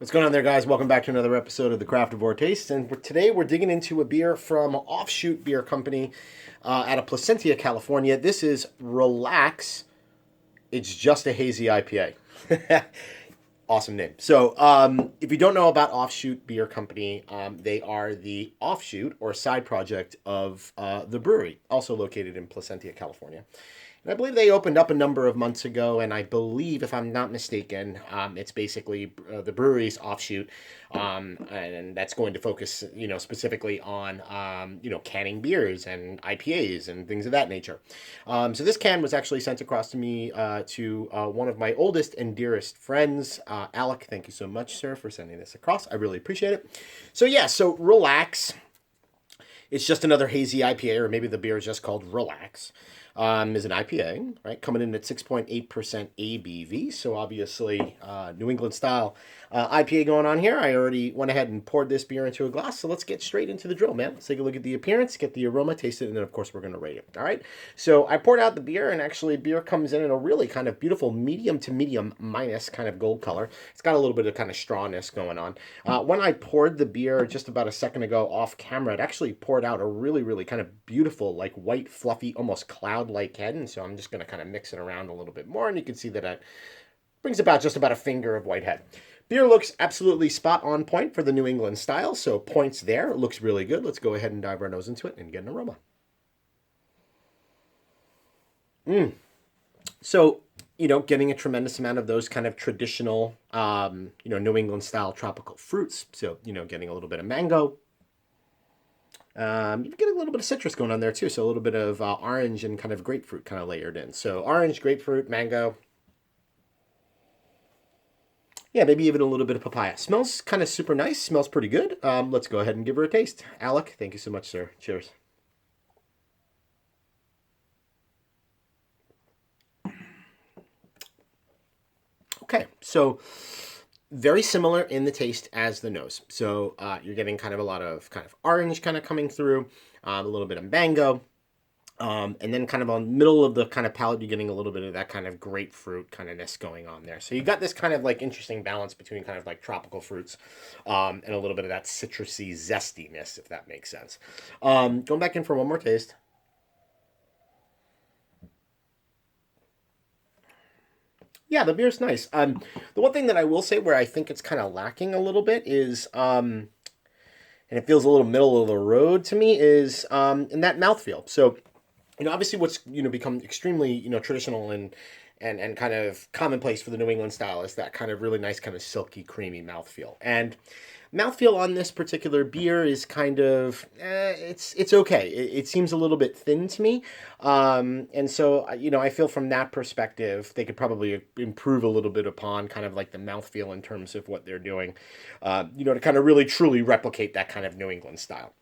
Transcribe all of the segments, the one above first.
What's going on there, guys? Welcome back to another episode of the Craftavore Tastes. And today we're digging into a beer from Offshoot Beer Company out of Placentia, California. This is Relax. It's just a hazy IPA. Awesome name. So, if you don't know about Offshoot Beer Company, they are the offshoot or side project of the Bruery, also located in Placentia, California. And I believe they opened up a number of months ago, and I believe, if I'm not mistaken, it's basically the Bruery's offshoot, and that's going to focus, specifically on, canning beers and IPAs and things of that nature. So this can was actually sent across to me to one of my oldest and dearest friends, Alec. Thank you so much, sir, for sending this across. I really appreciate it. So Relax. It's just another hazy IPA, or maybe the beer is just called Relax. Is an IPA, right? Coming in at 6.8% ABV. So obviously, New England style IPA going on here. I already went ahead and poured this beer into a glass. So let's get straight into the drill, man. Let's take a look at the appearance, get the aroma, taste it, and then of course we're going to rate it. All right. So I poured out the beer, and actually beer comes in a really kind of beautiful medium to medium minus kind of gold color. It's got a little bit of kind of strawness going on. When I poured the beer just about a second ago off camera, it actually poured out a really, really kind of beautiful, like white, fluffy, almost cloud-like head. And so I'm just going to kind of mix it around a little bit more. And you can see that it brings about just about a finger of white head. Beer looks absolutely spot on point for the New England style. So points there. It looks really good. Let's go ahead and dive our nose into it and get an aroma. So, getting a tremendous amount of those kind of traditional, New England style tropical fruits. So, getting a little bit of mango. You get a little bit of citrus going on there too. So a little bit of orange and kind of grapefruit kind of layered in. So orange, grapefruit, mango. Yeah, maybe even a little bit of papaya. Smells kind of super nice. Smells pretty good. Let's go ahead and give her a taste. Alec, thank you so much, sir. Cheers. Okay, so very similar in the taste as the nose. So you're getting kind of a lot of kind of orange kind of coming through, a little bit of mango. And then kind of on middle of the kind of palate, you're getting a little bit of that kind of grapefruit kind ofness going on there. So you got this kind of like interesting balance between kind of like tropical fruits and a little bit of that citrusy zestiness, if that makes sense. Going back in for one more taste. Yeah, the beer's nice. The one thing that I will say where I think it's kind of lacking a little bit is, and it feels a little middle of the road to me, is in that mouthfeel. So, obviously what's, become extremely, traditional and kind of commonplace for the New England style is that kind of really nice kind of silky, creamy mouthfeel. And mouthfeel on this particular beer is kind of, it's okay. It seems a little bit thin to me. And so, I feel from that perspective, they could probably improve a little bit upon kind of like the mouthfeel in terms of what they're doing, to kind of really truly replicate that kind of New England style.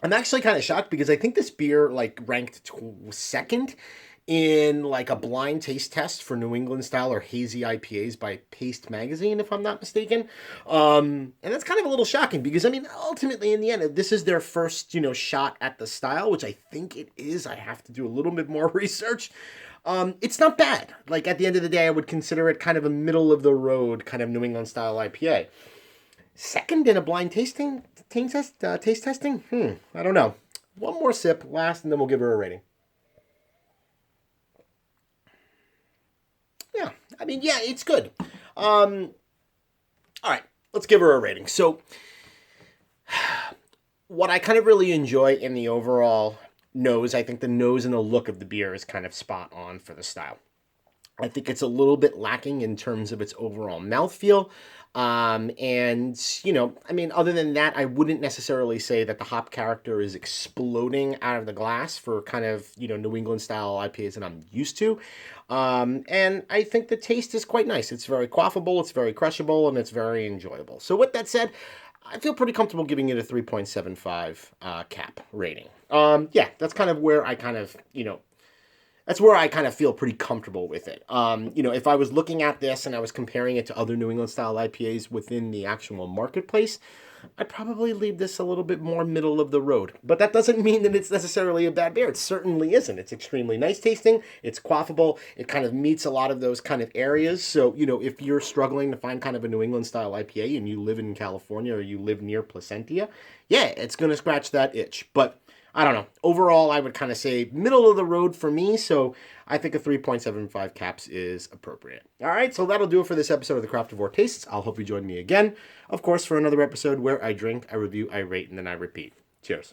I'm actually kind of shocked because I think this beer like ranked second in like a blind taste test for New England style or hazy IPAs by Paste Magazine, if I'm not mistaken. And that's kind of a little shocking because ultimately in the end, this is their first, shot at the style, which I think it is. I have to do a little bit more research. It's not bad. Like at the end of the day, I would consider it kind of a middle of the road kind of New England style IPA. Second in a blind taste testing? I don't know. One more sip, last, and then we'll give her a rating. Yeah, it's good. All right, let's give her a rating. So, what I kind of really enjoy in the overall nose, I think the nose and the look of the beer is kind of spot on for the style. I think it's a little bit lacking in terms of its overall mouthfeel. Other than that, I wouldn't necessarily say that the hop character is exploding out of the glass for kind of, New England style IPAs that I'm used to. And I think the taste is quite nice. It's very quaffable, it's very crushable, and it's very enjoyable. So with that said, I feel pretty comfortable giving it a 3.75 cap rating. That's kind of where I kind of, that's where I kind of feel pretty comfortable with it. If I was looking at this and I was comparing it to other New England style IPAs within the actual marketplace, I'd probably leave this a little bit more middle of the road. But that doesn't mean that it's necessarily a bad beer. It certainly isn't. It's extremely nice tasting. It's quaffable. It kind of meets a lot of those kind of areas. So, if you're struggling to find kind of a New England style IPA and you live in California or you live near Placentia, yeah, it's going to scratch that itch. But I don't know. Overall, I would kind of say middle of the road for me, so I think a 3.75 caps is appropriate. All right, so that'll do it for this episode of the Craftavore Tastes. I'll hope you join me again, of course, for another episode where I drink, I review, I rate, and then I repeat. Cheers.